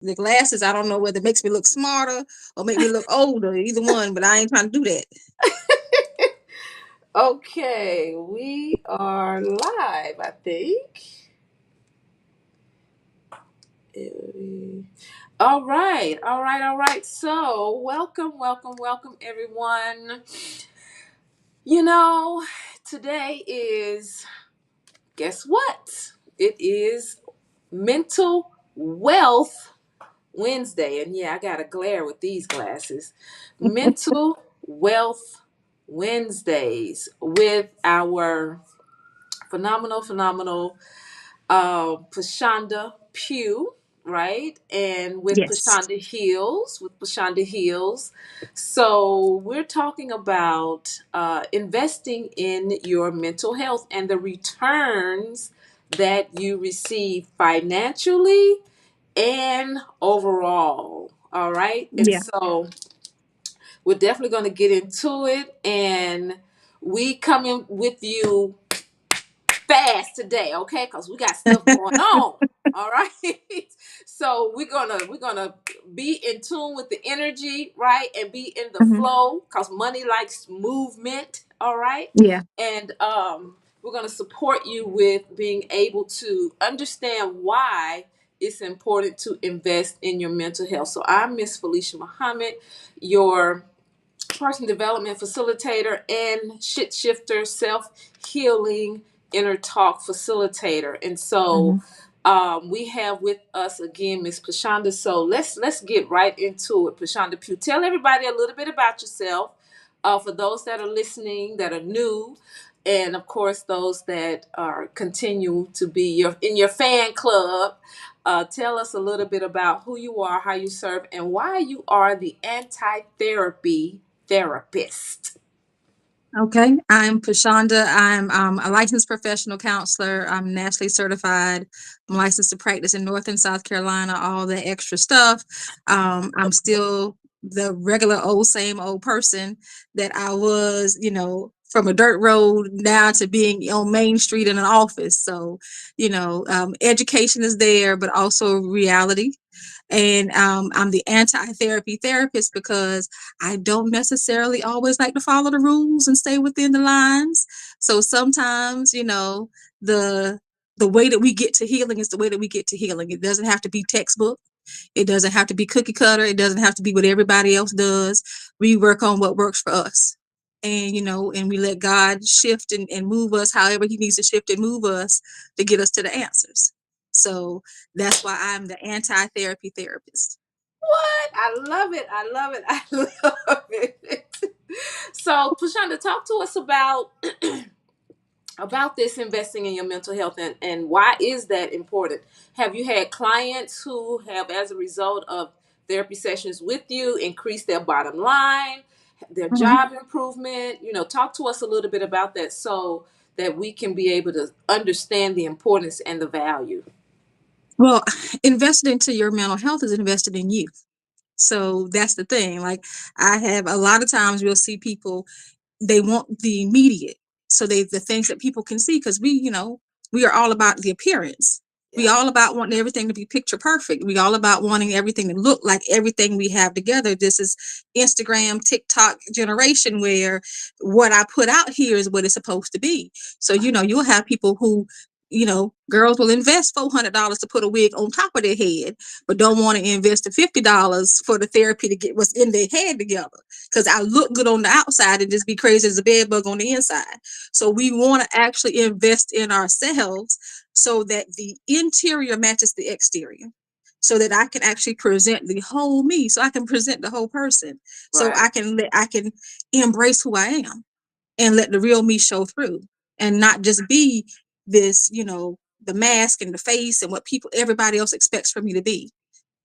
The glasses, I don't know whether it makes me look smarter or make me look older, either one, but I ain't trying to do that. Okay, we are live, I think. All right, all right, all right. So, welcome, welcome, welcome, everyone. You know, today is, guess what? It is Mental Wealth Wednesday. And yeah, I got to glare with these glasses. Mental Wealth Wednesdays with our phenomenal Pshanda Pugh, right? And with Yes. Pshanda Heals. So we're talking about investing in your mental health and the returns that you receive financially and overall. All right. And Yeah. so we're definitely going to get into it. And we coming with you fast today, okay? Because we got stuff going on. All right. So we're gonna be in tune with the energy, right? And be in the Hmm. flow because money likes movement, all right? Yeah. And we're gonna support you with being able to understand why it's important to invest in your mental health. So I'm Miss Felicia Muhammad, your person development facilitator and shit shifter, self healing inner talk facilitator. And so Hmm. we have with us again Miss Pashonda. So let's get right into it. Pashonda Pugh, tell everybody a little bit about yourself. For those that are listening that are new, and of course those that are continue to be in your fan club. Tell us a little bit about who you are, how you serve, and why you are the anti-therapy therapist. Okay. I'm Pshanda. I'm a licensed professional counselor. I'm nationally certified. I'm licensed to practice in North and South Carolina, all the extra stuff. I'm still the regular old, same old person that I was, from a dirt road now to being on Main Street in an office. So, education is there, but also reality. And I'm the anti-therapy therapist because I don't necessarily always like to follow the rules and stay within the lines. So sometimes, the the way that we get to healing is the way that we get to healing. It doesn't have to be textbook. It doesn't have to be cookie cutter. It doesn't have to be what everybody else does. We work on what works for us. And and we let God shift and move us however he needs to shift and move us to get us to the answers. So that's why I'm the anti-therapy therapist. What? I love it. I love it. I love it. So, Pashonda, talk to us about this investing in your mental health and why is that important? Have you had clients who have, as a result of therapy sessions with you, increased their bottom line, their Mhm. job improvement? Talk to us a little bit about that so that we can be able to understand the importance and the value. Well, invested into your mental health is invested in you. So that's the thing. Like I have a lot of times you'll see people, they want the immediate. So the things that people can see, because we are all about the appearance. We Yeah. all about wanting everything to be picture perfect. We all about wanting everything to look like everything we have together. This is Instagram, TikTok generation where what I put out here is what it's supposed to be. So, you'll have people who, girls will invest $400 to put a wig on top of their head, but don't want to invest the $50 for the therapy to get what's in their head together. Because I look good on the outside and just be crazy as a bed bug on the inside. So we want to actually invest in ourselves so that the interior matches the exterior. So that I can actually present the whole me, so I can present the whole person, so Right. I can embrace who I am and let the real me show through, and not just be this, the mask and the face and what people everybody else expects for me to be.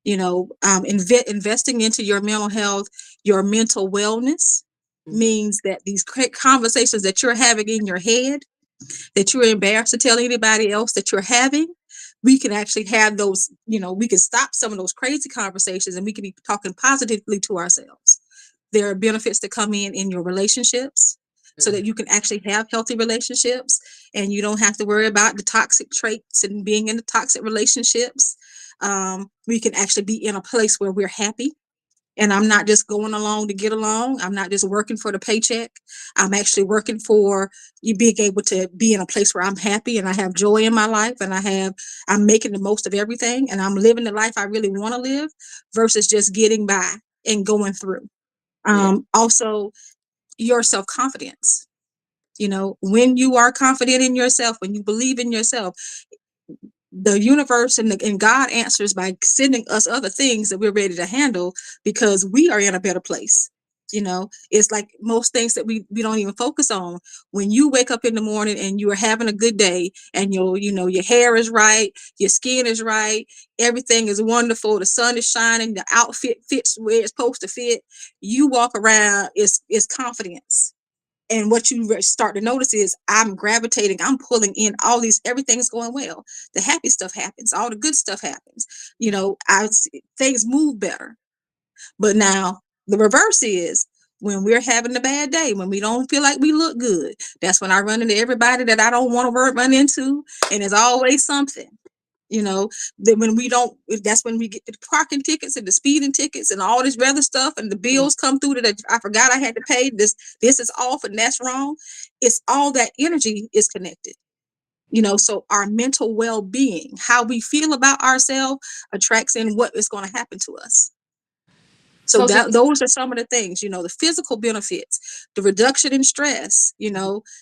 Investing into your mental health, your mental wellness Mhm. means that these conversations that you're having in your head, that you're embarrassed to tell anybody else that you're having, we can actually have those, we can stop some of those crazy conversations and we can be talking positively to ourselves. There are benefits that come in your relationships so Mhm. that you can actually have healthy relationships and you don't have to worry about the toxic traits and being in the toxic relationships. We can actually be in a place where we're happy. And I'm not just going along to get along. I'm not just working for the paycheck. I'm actually working for you being able to be in a place where I'm happy and I have joy in my life and I'm making the most of everything and I'm living the life I really want to live versus just getting by and going through. Yeah. Also, your self confidence. When you are confident in yourself, when you believe in yourself, the universe and God answers by sending us other things that we're ready to handle because we are in a better place. It's like most things that we don't even focus on. When you wake up in the morning and you are having a good day and your hair is right, your skin is right, everything is wonderful, the sun is shining, the outfit fits where it's supposed to fit, you walk around, is confidence. And what you start to notice is I'm pulling in all these, everything's going well. The happy stuff happens, all the good stuff happens. Things move better. But now the reverse is when we're having a bad day, when we don't feel like we look good, that's when I run into everybody that I don't want to run into. And there's always something. You know, that when we don't, that's when we get the parking tickets and the speeding tickets and all this other stuff, and the Mm. bills come through that I forgot I had to pay. This is off and that's wrong. It's all that energy is connected. So our mental well-being, how we feel about ourselves, attracts in what is going to happen to us. So So that this. those are some of the things, the physical benefits, the reduction in stress,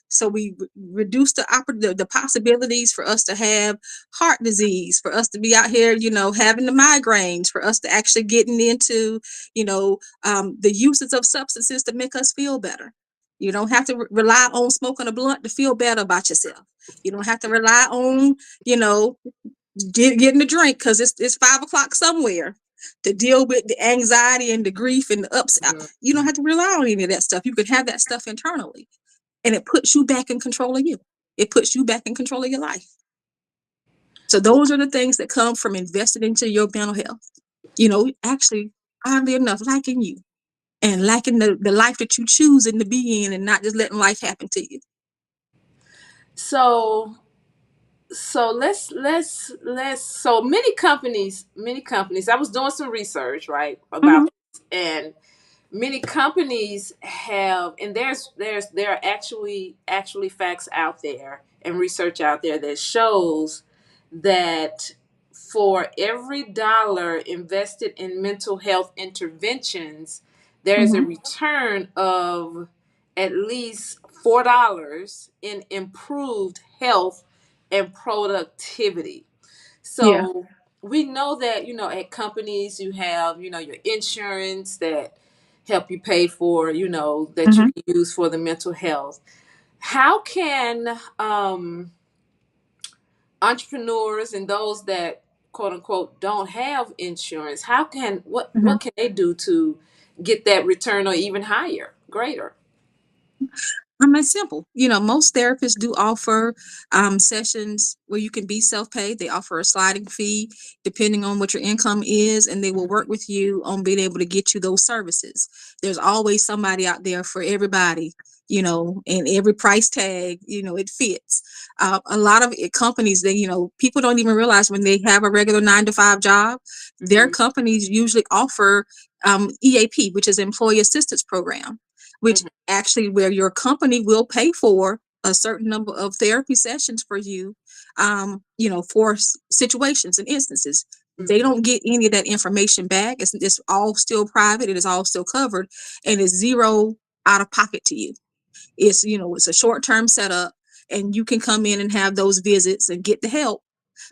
so we reduce the possibilities for us to have heart disease, for us to be out here, having the migraines, for us to actually getting into, the uses of substances to make us feel better. You don't have to rely on smoking a blunt to feel better about yourself. You don't have to rely on, you know, getting a drink because it's 5 o'clock somewhere to deal with the anxiety and the grief and the ups. Mhm. You don't have to rely on any of that stuff. You can have that stuff internally, and it puts you back in control of you. It puts you back in control of your life. So those are the things that come from investing into your mental health. Actually, oddly enough, liking you and liking the life that you choose and to be in, and not just letting life happen to you. So so many companies I was doing some research, right, about Mm-hmm. this, and many companies have, and there are actually facts out there and research out there that shows that for every dollar invested in mental health interventions, there is a Mm-hmm. return of at least $4 in improved health and productivity. Yeah. So we know that, at companies you have, your insurance that help you pay for, that you Mm-hmm. can use for the mental health. How can entrepreneurs and those that quote unquote don't have insurance, how can what can they do to get that return or even higher, greater? It's simple. Most therapists do offer sessions where you can be self-paid. They offer a sliding fee depending on what your income is, and they will work with you on being able to get you those services. There's always somebody out there for everybody, and every price tag, it fits. A lot of companies, people don't even realize when they have a regular 9 to 5 job, their Hmm. companies usually offer EAP, which is Employee Assistance Program, which Hmm. actually where your company will pay for a certain number of therapy sessions for you, for situations and instances. They Hmm. don't get any of that information back. It's all still private. It is all still covered, and it's zero out of pocket to you. It's a short term setup, and you can come in and have those visits and get the help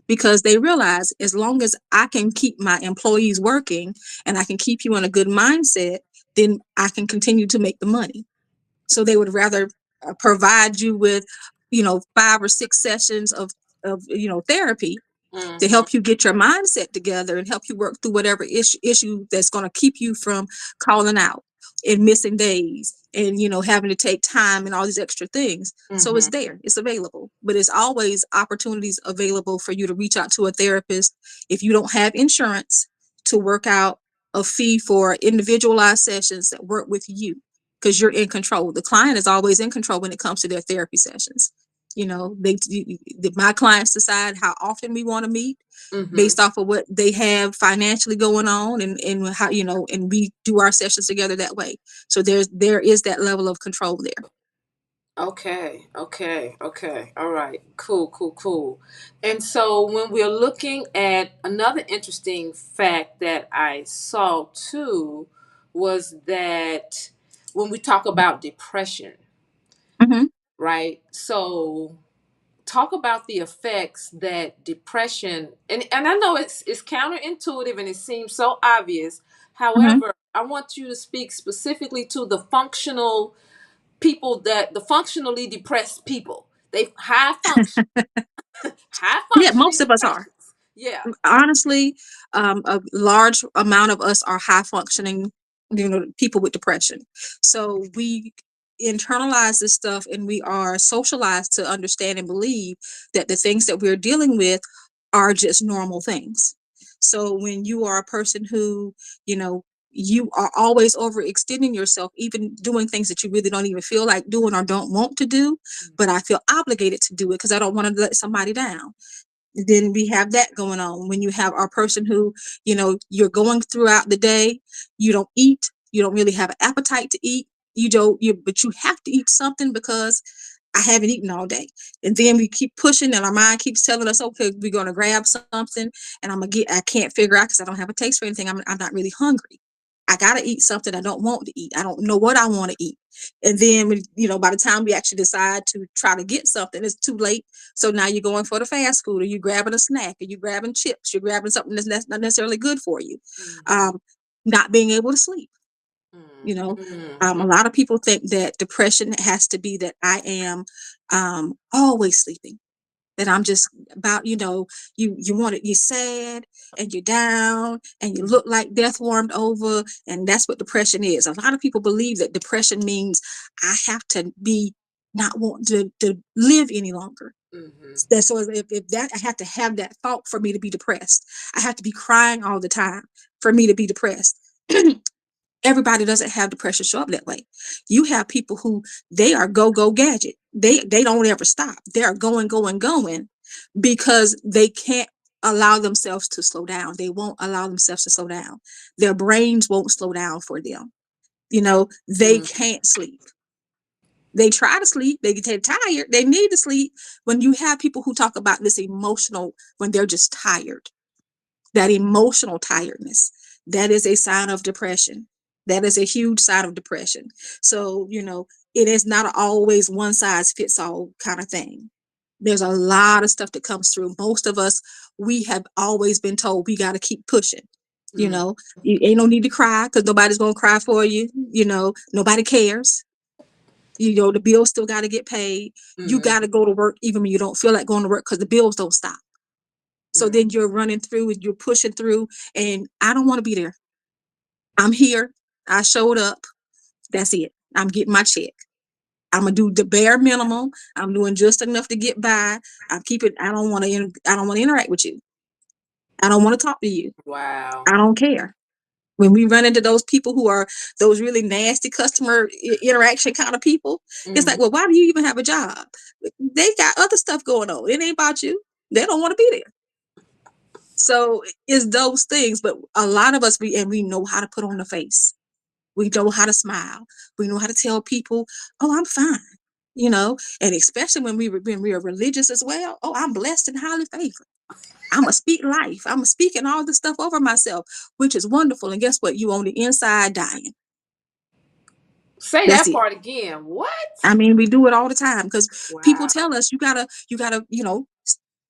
because they realize as long as I can keep my employees working and I can keep you in a good mindset, then I can continue to make the money. So they would rather provide you with 5 or 6 sessions of therapy to Hmm. help you get your mindset together and help you work through whatever issue that's going to keep you from calling out and missing days and having to take time and all these extra things. So it's Hmm. there, it's available, but it's always opportunities available for you to reach out to a therapist if you don't have insurance, to work out a fee for individualized sessions that work with you, because you're in control. The client is always in control when it comes to their therapy sessions. My clients decide how often we want to meet Mm-hmm. based off of what they have financially going on, and how, and we do our sessions together that way. So there is that level of control there. Okay, okay, okay. All right. Cool, cool, cool. And so when we're looking at another interesting fact that I saw too was that when we talk about depression, Hmm. right? So talk about the effects that depression, and I know it's counterintuitive and it seems so obvious. Hmm. However, I want you to speak specifically to the functional people, that the functionally depressed people. They high Yeah, functioning most of us are. depressions. Yeah. Honestly, a large amount of us are high functioning, people with depression. So we internalize this stuff, and we are socialized to understand and believe that the things that we're dealing with are just normal things. So when you are a person who, you know, you are always overextending yourself, even doing things that you really don't even feel like doing or don't want to do, but I feel obligated to do it because I don't want to let somebody down. Then we have that going on. When you have our person who, you're going throughout the day, you don't eat, you don't really have an appetite to eat, but you have to eat something because I haven't eaten all day. And then we keep pushing, and our mind keeps telling us, okay, we're going to grab something, and I can't figure out because I don't have a taste for anything. I'm not really hungry. I got to eat something I don't want to eat. I don't know what I want to eat. And then, by the time we actually decide to try to get something, it's too late. So now you're going for the fast food, or you're grabbing a snack, or you're grabbing chips, you're grabbing something that's not necessarily good for you. Mm-hmm. Um, Not being able to sleep. you know Mm-hmm. a lot of people think that depression has to be that I am always sleeping, that I'm just about, you want it, you're sad and you're down and you look like death warmed over, and that's what depression is. A lot of people believe that depression means I have to be not want to live any longer. Mm-hmm. That's so if that I have to have that thought for me to be depressed. I have to be crying all the time for me to be depressed. Everybody doesn't have depression show up that way. You have people who they are go gadget. They don't ever stop. They are going because they can't allow themselves to slow down. They won't allow themselves to slow down. Their brains won't slow down for them. They Mm-hmm. can't sleep. They try to sleep, they get tired, they need to sleep. When you have people who talk about this emotional, when they're just tired, that emotional tiredness, that is a sign of depression. That is a huge sign of depression. So, it is not always one size fits all kind of thing. There's a lot of stuff that comes through. Most of us, we have always been told we got to keep pushing. You Mm-hmm. know, you ain't no need to cry because nobody's going to cry for you. Nobody cares. The bills still got to get paid. You got to go to work even when you don't feel like going to work because the bills don't stop. So Mm-hmm. then you're running through and you're pushing through, and I don't want to be there. I'm here. I showed up. That's it. I'm getting my check. I'm gonna do the bare minimum. I'm doing just enough to get by. I'm keeping. I don't want to. I don't want to interact with you. I don't want to talk to you. Wow. I don't care. When we run into those people who are those really nasty customer interaction kind of people, it's Mm-hmm. like, well, why do you even have a job? They got other stuff going on. It ain't about you. They don't want to be there. So it's those things. But a lot of us, we know how to put on the face. We know how to smile. We know how to tell people, oh, I'm fine. And especially when we are religious as well. Oh, I'm blessed and highly favored. I'm gonna speak life. I'm speaking all this stuff over myself, which is wonderful. And guess what? You on the inside dying. Say That's that it. part again. I What? mean, we do it all the time because people Wow. tell us you gotta,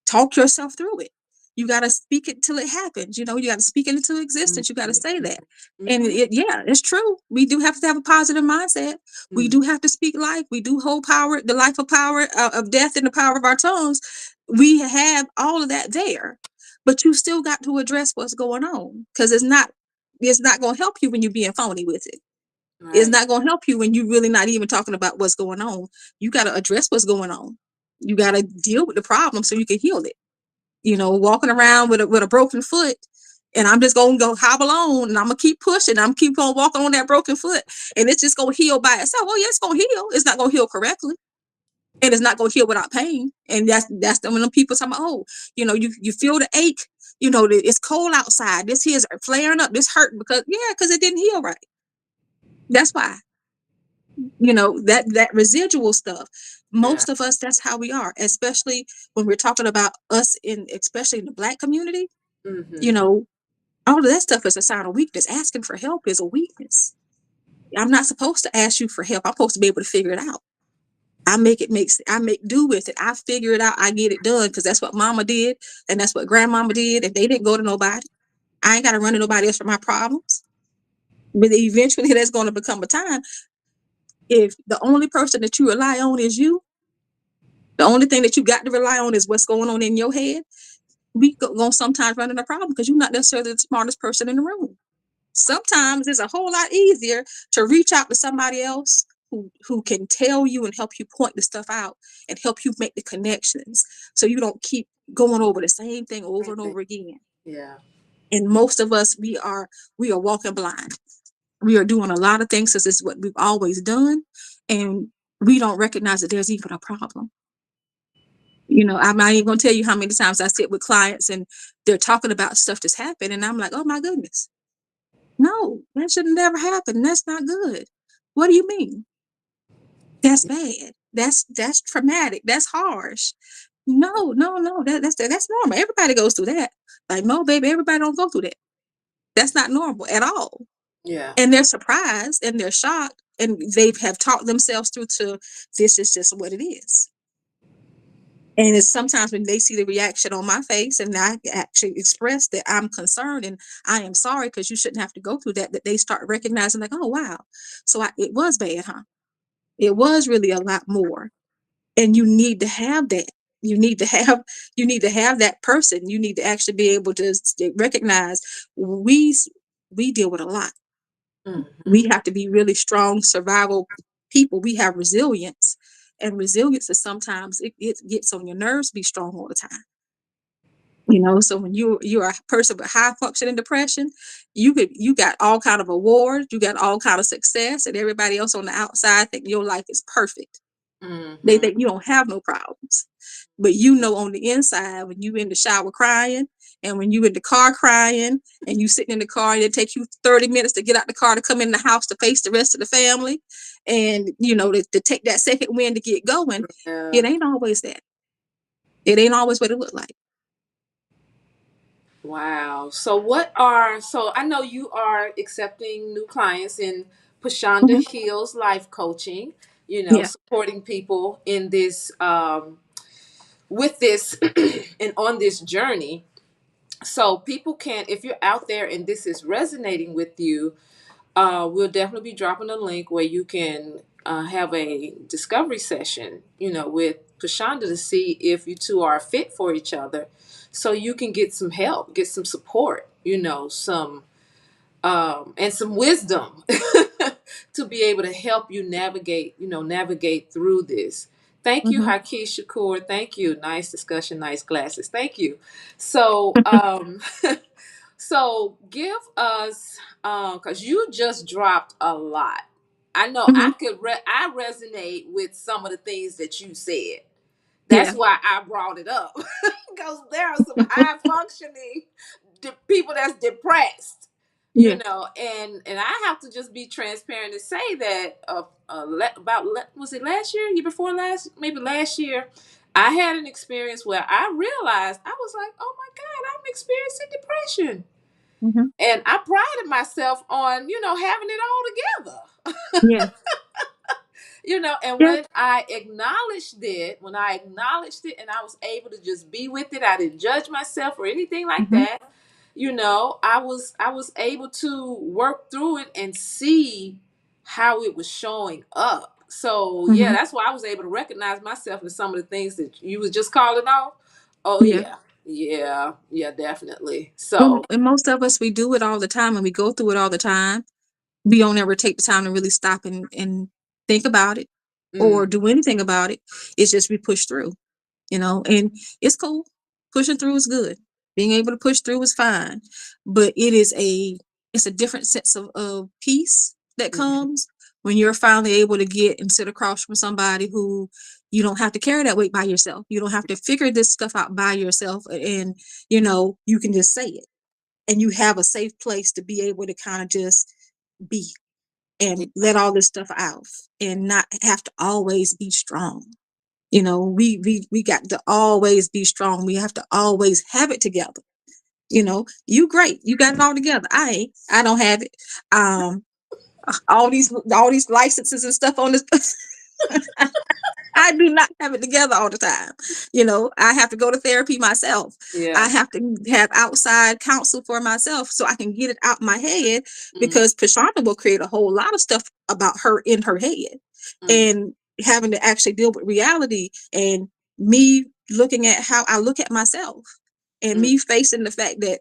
talk yourself through it. You gotta speak it till it happens. You gotta speak it into existence. You gotta say that. And Mm-hmm. yeah, it's true. We do have to have a positive mindset. We Mm-hmm. do have to speak life. We do hold power, the life of power of death in the power of our tongues. We have all of that there, but you still got to address what's going on because it's not going to help you when you're being phony with it. It's Right. not going to help you when you're really not even talking about what's going on. You got to address what's going on. You got to deal with the problem so you can heal it. Walking around with a broken foot, and I'm just gonna go hobble on, and I'm gonna keep pushing. I'm keep on walking on that broken foot, and it's just gonna heal by itself. Oh yeah, it's gonna heal. It's not gonna heal correctly. and it's not going to heal without pain. And that's the, when people talk about, oh, you feel the ache, it's cold outside, this here's flaring up, this hurt, because it didn't heal right. That's why. That residual stuff, Yeah. most of us, that's how we are, especially when we're talking about us, especially in the Black community. you Mm-hmm. know all of that stuff is a sign of weakness. Asking for help is a weakness. I'm not supposed to ask you for help. I'm supposed to be able to figure it out. I make do with it. I figure it out. I get it done, because that's what mama did, and that's what grandmama did, and they didn't go to nobody. I ain't got to run to nobody else for my problems. But eventually there's going to become a time, if the only person that you rely on is you, the only thing that you got to rely on is what's going on in your head, we going to sometimes run into a problem, because you're not necessarily the smartest person in the room. Sometimes it's a whole lot easier to reach out to somebody else who can tell you and help you point the stuff out and help you make the connections, so you don't keep going over the same thing over and over again. Yeah. And most of us, we are walking blind. We are doing a lot of things because it's what we've always done, and we don't recognize that there's even a problem. I'm not even going to tell you how many times I sit with clients and they're talking about stuff that's happened, and I'm like, oh my goodness, no, that should never happen. That's not good. What do you mean? That's bad. That's traumatic. That's harsh. No, no, no. That's normal. Everybody goes through that. Like, no, baby, everybody don't go through that. That's not normal at all. Yeah. And they're surprised and they're shocked, and they have taught themselves through to, this is just what it is. And it's sometimes when they see the reaction on my face and I actually express that I'm concerned and I am sorry because you shouldn't have to go through that, that they start recognizing, like, oh wow, so it was bad, huh? It was really a lot more. And you need to have that. You need to have you need to have that person. You need to actually be able to recognize, we deal with a lot. Mm-hmm. We have to be really strong survival people. We have resilience. And resilience is sometimes it gets on your nerves to be strong all the time. So when you're a person with high functioning depression, you got all kind of awards, you got all kind of success, and everybody else on the outside think your life is perfect. They Mm-hmm. think you don't have no problems. But on the inside, when you in the shower crying, and when you in the car crying, and you sitting in the car, and it takes you 30 minutes to get out the car to come in the house to face the rest of the family, and to take that second wind to get going, Yeah. it ain't always that. It ain't always what it look like. Wow. So I know you are accepting new clients in Pashanda Mhm. Hills Life Coaching, Yeah. supporting people in this with this and on this journey. So people can, if you're out there and this is resonating with you, we'll definitely be dropping a link where you can have a discovery session, with Pashanda to see if you two are fit for each other. So you can get some help, get some support, some and some wisdom to be able to help you navigate through this. Thank you, Hmm. Haki Shakur. Thank you. Nice discussion, nice glasses. Thank you. So, so give us, because you just dropped a lot. I know Hmm. I resonate with some of the things that you said. That's Yeah. why I brought it up because there are some high functioning people that's depressed, Yeah. and I have to just be transparent and say that was it last year before last, maybe last year, I had an experience where I realized, I was like, oh my God, I'm experiencing depression. Hmm. And I prided myself on, having it all together. Yeah. And Yeah. when I acknowledged it and I was able to just be with it, I didn't judge myself or anything like Hmm. that. I was able to work through it and see how it was showing up. So yeah, Hmm. that's why I was able to recognize myself in some of the things that you was just calling off. Oh Yeah. yeah. Yeah, yeah, definitely. Well, So and most of us, we do it all the time, and we go through it all the time. We don't ever take the time to really stop and think about it or mm, do anything about it. It's just we push through, and it's cool. Pushing through is good. Being able to push through is fine. But it's a different sense of peace that mm, comes when you're finally able to get and sit across from somebody who You don't have to carry that weight by yourself. You don't have to figure this stuff out by yourself. And, you can just say it. And you have a safe place to be able to kind of just be Yeah. and let all this stuff out and not have to always be strong. We got to always be strong. We have to always have it together. You great. You got it all together. I ain't. I don't have it. All these licenses and stuff on this. I do not have it together all the time. I have to go to therapy myself. I Yeah. have to have outside counsel for myself so I can get it out my head, Mm, because Pashana will create a whole lot of stuff about her in her head, mm, and having to actually deal with reality, and me looking at how I look at myself, and mm, me facing the fact that,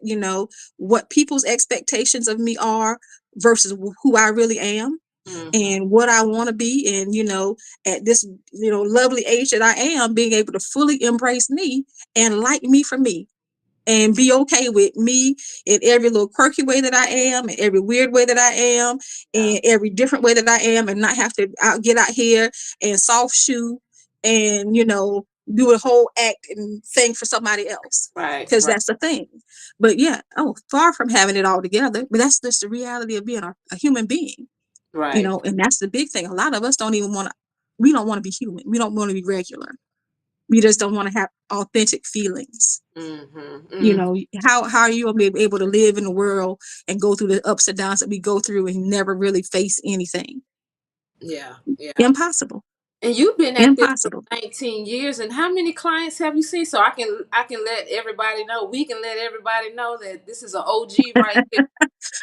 what people's expectations of me are versus who I really am mhm. and what I want to be. And, at this, lovely age that I am, being able to fully embrace me and like me for me and be okay with me in every little quirky way that I am, and every weird way that I am, Yeah. and every different way that I am, and not have to get out here and soft shoe and, do a whole act and thing for somebody else. Right. Because Right. that's the thing. But yeah, far from having it all together, but that's just the reality of being a human being. Right. And that's the big thing. A lot of us don't even want to, we don't want to be human. We don't want to be regular. We just don't want to have authentic feelings. Mhm. Mm. How are you going to be able to live in the world and go through the ups and downs that we go through and never really face anything? Yeah. Yeah. Impossible. And you've been at this for Impossible. 19 years. And how many clients have you seen? So I can let everybody know. We can let everybody know that this is an OG right here.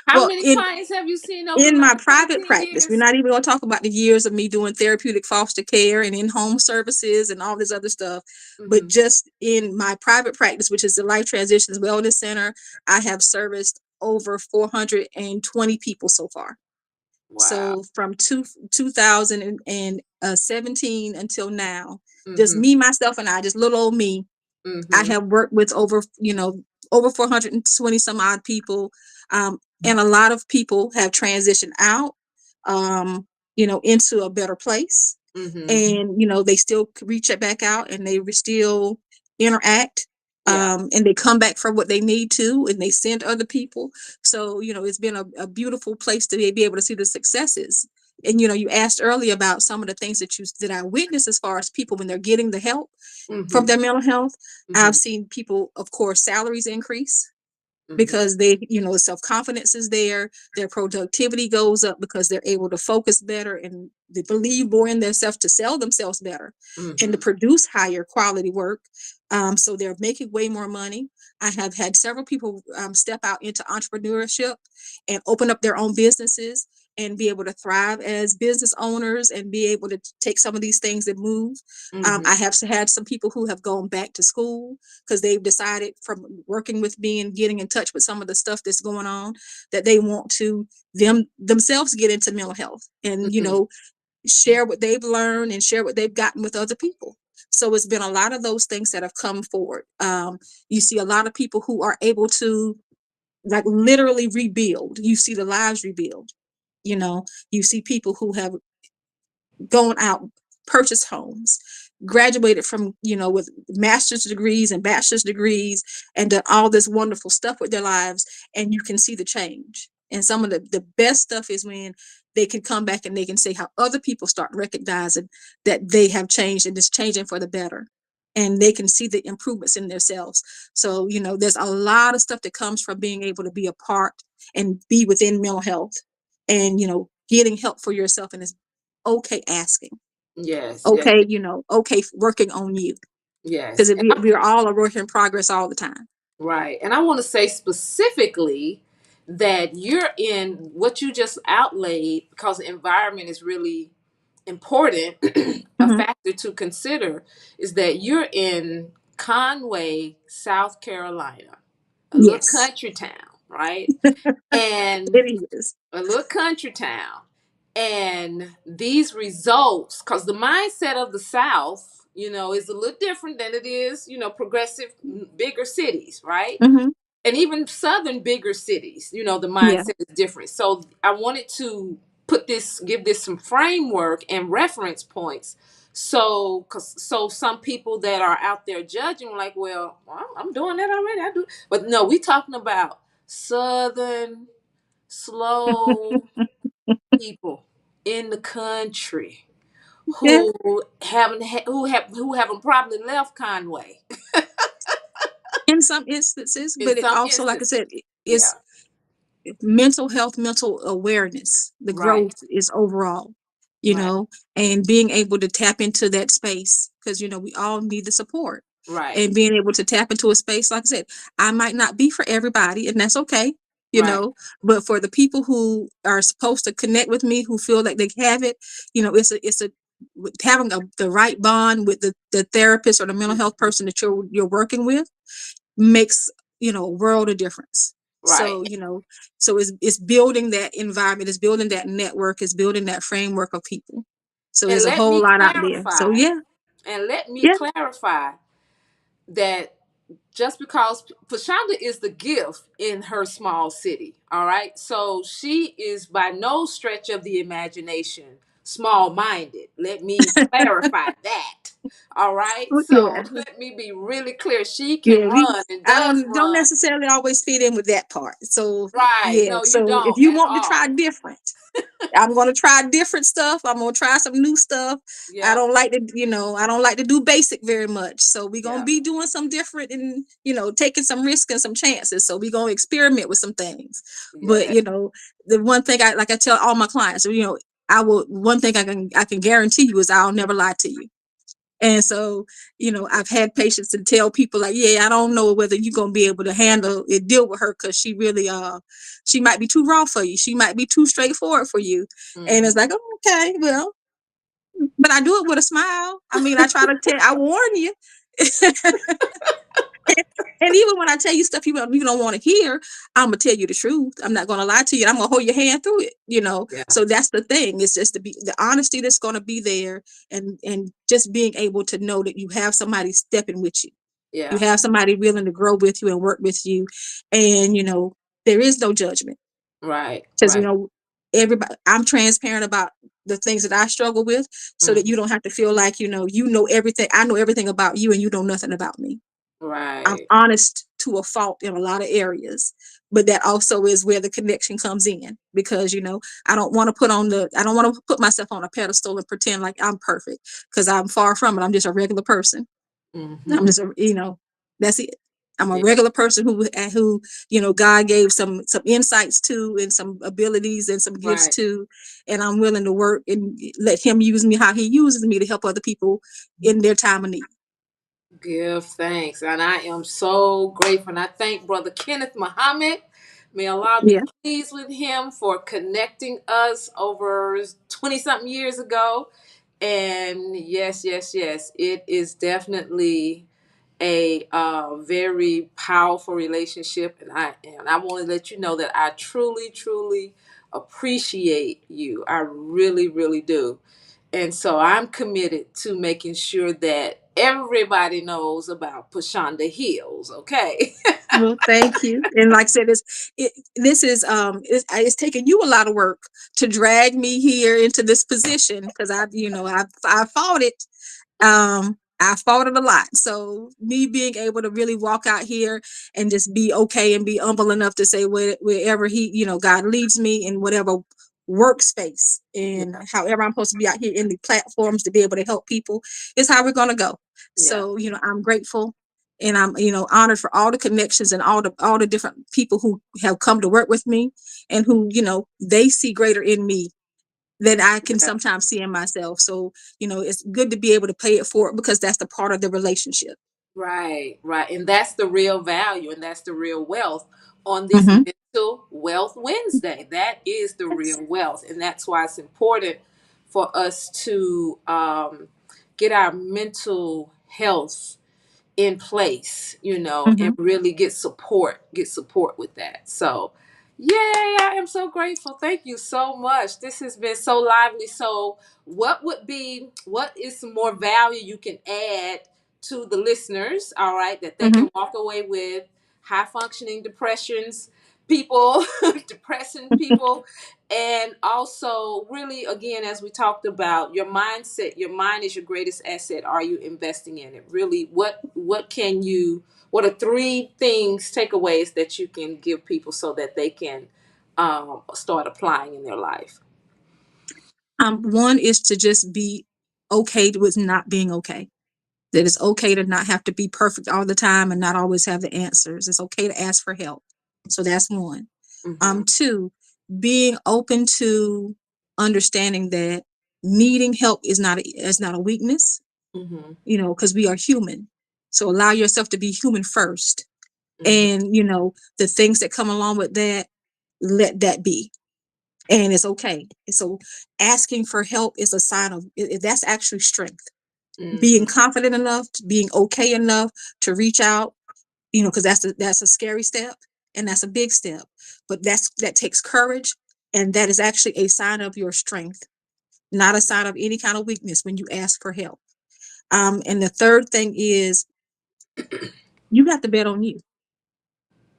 How Well, many in clients have you seen over the in my last private 19 practice, we're years? not even going to talk about the years of me doing therapeutic foster care and in-home services and all this other stuff. But Hmm. just in my private practice, which is the Life Transitions Wellness Center, I have serviced over 420 people so far. Wow. So from 2017 until now, just Hmm. me, myself, and I, just little old me, I Hmm. have worked with over 420 some odd people. And a lot of people have transitioned out, into a better place. Hmm. And, they still reach it back out and they still interact. Yeah. And they come back for what they need to, and they send other people. So, it's been a beautiful place to be able to see the successes. And, you asked earlier about some of the things that I witnessed as far as people when they're getting the help from Hmm. their mental health. I've Hmm. seen people, of course, salaries increase Hmm. because they, self-confidence is there, their productivity goes up because they're able to focus better and they believe more in themselves to sell themselves better and to Hmm. produce higher quality work. So they're making way more money. I have had several people step out into entrepreneurship and open up their own businesses and be able to thrive as business owners and be able to take some of these things and move. Hmm. I have had some people who have gone back to school because they've decided from working with me and getting in touch with some of the stuff that's going on that they want to themselves get into mental health and, Hmm. share what they've learned and share what they've gotten with other people. So it's been a lot of those things that have come forward. You see a lot of people who are able to like literally rebuild. You see the lives rebuild. You know, you see people who have gone out, purchased homes, graduated from, with master's degrees and bachelor's degrees, and done all this wonderful stuff with their lives. And you can see the change. And some of the best stuff is when they can come back and they can say how other people start recognizing that they have changed and it's changing for the better. And they can see the improvements in themselves. So, there's a lot of stuff that comes from being able to be a part and be within mental health and, getting help for yourself. And it's okay asking. Yes. Yes. Okay, okay working on you. Yes. Because we're all a work in progress all the time. Right. And I want to say specifically that you're in what you just outlaid because the environment is really important. A Hmm. factor to consider is that you're in Conway, South Carolina, a little Yes, country town, right? And it is. a little country town. And these results, because the mindset of the South, is a little different than it is, progressive, bigger cities, right? Hmm. And even southern bigger cities, the Yeah. mindset is different. So I wanted to give this some framework and reference points So some people that are out there judging, like, well, I'm doing that already. I do, but no, we talking about southern, slow people in the country Yeah, who haven't probably left Conway in some instances, in but it some also, like I instances. said, Yeah. it's mental health, mental awareness. The Right. growth is overall, you Right. know, and being able to tap into that space because, we all need the support, Right. and being able to tap into a space, like I said, I might not be for everybody, and that's okay, Right. but for the people who are supposed to connect with me, who feel like they have it, it's a having the right bond with the therapist or the mental health person that you're working with makes a world of difference. Right. So it's building that environment, it's building that network, it's building that framework of people. So And there's a let whole me lot out there. So clarify, yeah. Yeah. that just because Pshanda is the gift in her small city, all right? So she is by no stretch of the imagination small minded. Let me clarify that. All right. So Yeah. let me be really clear. She can Yeah, run and I does don't run. necessarily always fit in with that part. So Right. yeah, No, you so if don't you at want to try all. different, I'm going to try different stuff. I'm going to try some new stuff. Yep. I don't like to do basic very much. So we're going to Yep. be doing some different and, taking some risks and some chances. So we're going to experiment with some things. But, Yeah. the one thing I tell all my clients, one thing I can guarantee you is I'll never lie to you. And so, I've had patients to tell people like, yeah, I don't know whether you're gonna be able to handle it, deal with her, because she really she might be too raw for you. She might be too straightforward for you. And Hmm. it's like, oh, okay, well, but I do it with a smile. I mean, I warn you. And even when I tell you stuff you don't want to hear, I'm gonna tell you the truth. I'm not gonna lie to you. I'm gonna hold your hand through it. Yeah. So that's the thing. It's just to be the honesty that's gonna be there, and just being able to know that you have somebody stepping with you. You Yeah. have somebody willing to grow with you and work with you, and there is no judgment, Right. because Right. everybody. I'm transparent about the things that I struggle with, so that you Hmm. don't have to feel like everything. I know everything about you, and you know nothing about me. I'm Right. honest to a fault in a lot of areas, but that also is where the connection comes in, because I don't want to put myself on a pedestal and pretend like I'm perfect, because I'm far from it. I'm just a regular person. I'm Hmm. just that's it. I'm a Yeah. regular person who God gave some insights to, and some abilities and some gifts Right. to, and I'm willing to work and let Him use me how He uses me to help other people in their time of need. Give thanks. And I am so grateful. And I thank Brother Kenneth Muhammad. May Allah be Yeah. pleased with him for connecting us over 20 something years ago. And yes, yes, yes, it is definitely a very powerful relationship. And I want to let you know that I truly, truly appreciate you. I really, really do. And so I'm committed to making sure that everybody knows about Pashonda Hills, okay? Well, thank you. And like I said, it's taken you a lot of work to drag me here into this position, because I fought it. I fought it a lot. So me being able to really walk out here and just be okay and be humble enough to say, wherever God leads me, in whatever workspace and Yeah, however I'm supposed to be out here in the platforms to be able to help people, is how we're going to go. yeah, So, I'm grateful, and I'm, honored for all the connections and all the different people who have come to work with me, and who, they see greater in me than I can yeah. sometimes see in myself. So, it's good to be able to pay it forward, because that's the part of the relationship. Right, right. And that's the real value and that's the real wealth on this Hmm. Mental Wealth Wednesday. That is the real wealth. And that's why it's important for us to get our mental health in place, and Hmm. really get support with that. So, yay, I am so grateful. Thank you so much. This has been so lively. So, what is some more value you can add to the listeners, all right, that they Hmm. can walk away with high functioning depressions? people, depressing people, and also really, again, as we talked about, your mindset. Your mind is your greatest asset. Are you investing in it? Really, what can you? What are three things, takeaways that you can give people so that they can start applying in their life? One is to just be okay with not being okay. That it's okay to not have to be perfect all the time and not always have the answers. It's okay to ask for help. So that's one. Mm-hmm. Two, being open to understanding that needing help is not a weakness, Mm-hmm. because we are human. So allow yourself to be human first. Mm-hmm. And, the things that come along with that, let that be. And it's okay. So asking for help is a sign of that's actually strength. Mm-hmm. Being confident enough, being okay enough to reach out, because that's a scary step and that's a big step. But that takes courage, and that is actually a sign of your strength, not a sign of any kind of weakness when you ask for help. And the third thing is you got to bet on you.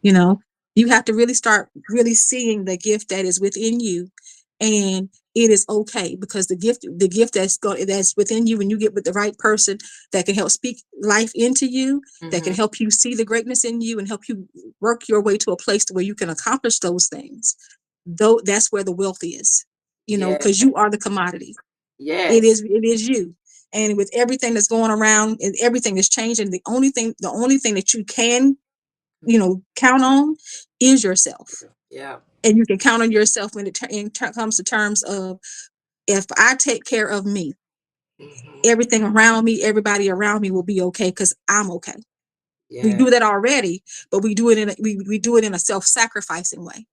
You know, you have to really start really seeing the gift that is within you, and it is okay because the gift that's within you, when you get with the right person that can help speak life into you, that can Mm-hmm. help you see the greatness in you and help you work your way to a place to where you can accomplish those things. Though that's where the wealth is, Yeah. because you are the commodity. It Yes. is it is you. And with everything that's going around and everything that's changing, the only thing that you can count on is yourself. Yeah. And you can count on yourself when comes to terms of, if I take care of me, Mm-hmm. everything around me, everybody around me will be okay because I'm okay. We Yeah. do that already, but we do it in a self-sacrificing way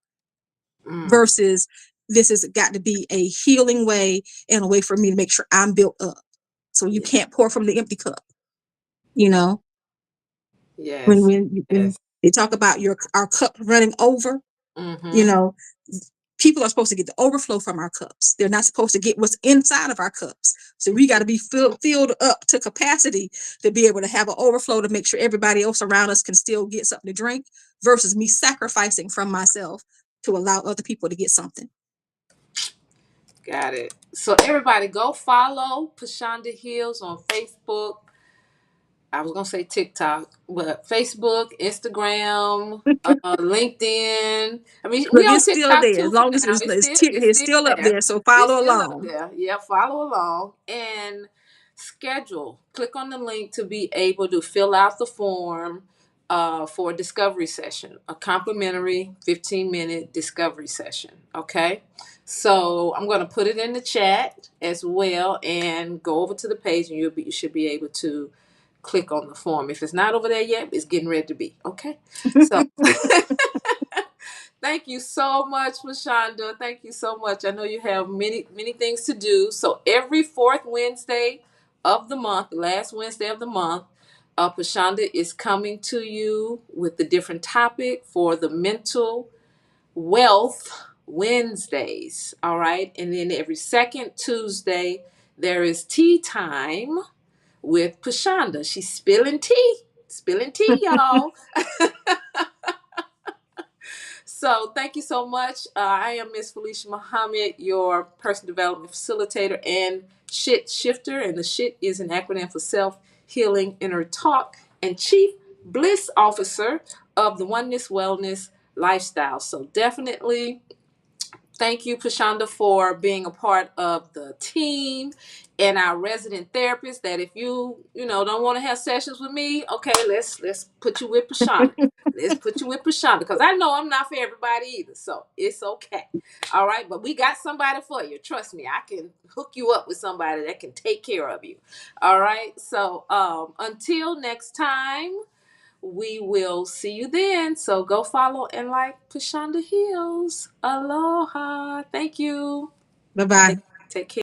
Mm. versus this has got to be a healing way and a way for me to make sure I'm built up. So you Yeah. can't pour from the empty cup, you know. When Yes. when Yes. they talk about our cup running over, you Mm-hmm. know, people are supposed to get the overflow from our cups. They're not supposed to get what's inside of our cups. So we got to be filled up to capacity to be able to have an overflow to make sure everybody else around us can still get something to drink versus me sacrificing from myself to allow other people to get something. Got it. So everybody go follow Pshanda Hills on Facebook. I was gonna say TikTok, but Facebook, Instagram, LinkedIn. I mean, we Look, on it's still TikTok there as too long as now. It's it's still still up there. there. So It's follow still up along. there. Yeah, follow along and schedule. Click on the link to be able to fill out the form for a discovery session, a complimentary 15-minute discovery session. Okay. So I'm going to put it in the chat as well, and go over to the page, and you should be able to click on the form. If it's not over there yet, it's getting ready to be. Okay. So thank you so much, Pshanda. Thank you so much. I know you have many, many things to do. So every fourth Wednesday of the month, last Wednesday of the month, Pshanda is coming to you with a different topic for the mental wealth Wednesdays. All right. And then every second Tuesday, there is tea time with Pshanda. She's spilling tea, y'all. So thank you so much. I am Miss Felicia Muhammad, your personal development facilitator and shit shifter. And the shit is an acronym for self healing inner talk, and chief bliss officer of the Oneness Wellness lifestyle. So definitely thank you, Pshanda, for being a part of the team and our resident therapist. That if you don't want to have sessions with me, okay, let's put you with Pshanda. Let's put you with Pshanda because I know I'm not for everybody either, so it's okay. All right, but we got somebody for you. Trust me, I can hook you up with somebody that can take care of you. All right, so until next time. We will see you then. So go follow and like Pshanda Hills. Aloha. Thank you. Bye Take, bye. take care.